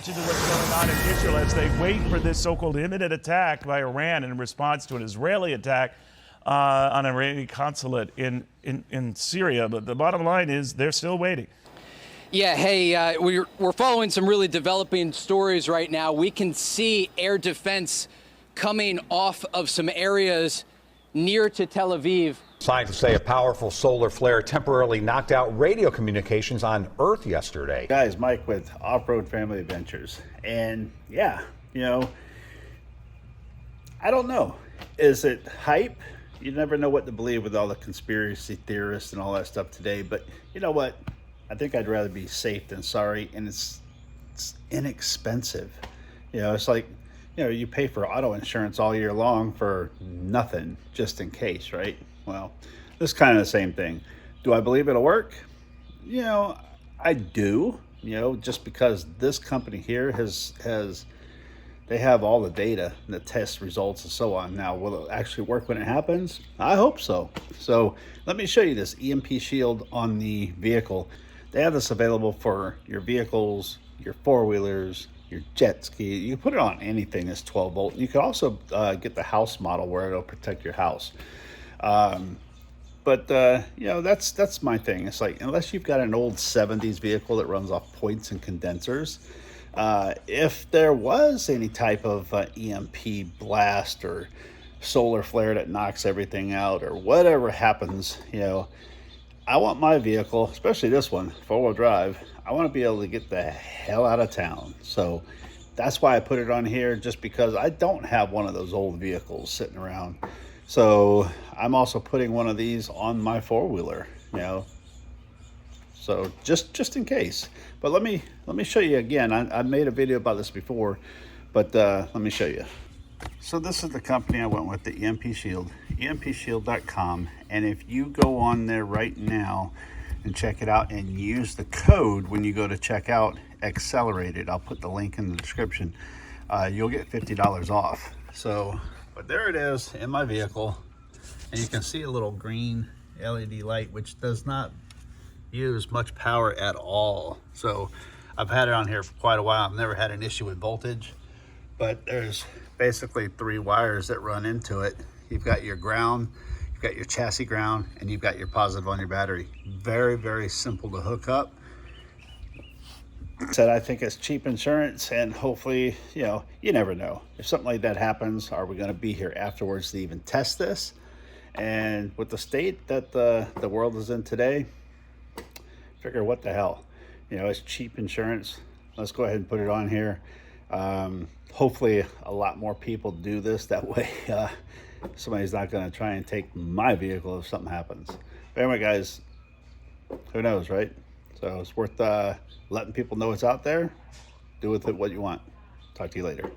To what's going on in Israel as they wait for this so-called imminent attack by Iran in response to an Israeli attack on an Iranian consulate in Syria. But the bottom line is they're still waiting. Yeah, hey, we're following some really developing stories right now. We can see air defense coming off of some areas near to Tel Aviv. Scientists say a powerful solar flare temporarily knocked out radio communications on Earth yesterday. Guys, Mike with Off-Road Family Adventures. And yeah, I don't know. Is it hype? You never know what to believe with all the conspiracy theorists and all that stuff today. But you know what? I think I'd rather be safe than sorry. And it's inexpensive. It's like, you pay for auto insurance all year long for nothing, just in case, right? Well, this is kind of the same thing. Do I believe it'll work? I do, just because this company here they have all the data, the test results and so on. Now, will it actually work when it happens? I hope so. So let me show you this EMP shield on the vehicle. They have this available for your vehicles, your four-wheelers, your jet ski. You can put it on anything that's 12 volt. You can also get the house model where it'll protect your house. But that's my thing. It's like, unless you've got an old 70s vehicle that runs off points and condensers, if there was any type of EMP blast or solar flare that knocks everything out or whatever happens, I want my vehicle, especially this one, four-wheel drive, I want to be able to get the hell out of town. So that's why I put it on here, just because I don't have one of those old vehicles sitting around. So I'm also putting one of these on my four-wheeler, so just in case. But let me show you again. I made a video about this before, but let me show you. So this is the company I went with, the EMP Shield, empshield.com. And if you go on there right now and check it out and use the code when you go to check out, accelerated, I'll put the link in the description, you'll get $50 off. So, but there it is in my vehicle, and you can see a little green LED light, which does not use much power at all. So I've had it on here for quite a while. I've never had an issue with voltage, but there's basically 3 wires that run into it. You've got your ground, you've got your chassis ground, and you've got your positive on your battery. Very, very simple to hook up. Said I think it's cheap insurance, and hopefully, you never know. If something like that happens, are we going to be here afterwards to even test this? And with the state that the world is in today, figure what the hell, it's cheap insurance. Let's go ahead and put it on here. Hopefully a lot more people do this. That way somebody's not going to try and take my vehicle if something happens. But anyway, guys, who knows, right? So it's worth letting people know it's out there. Do with it what you want. Talk to you later.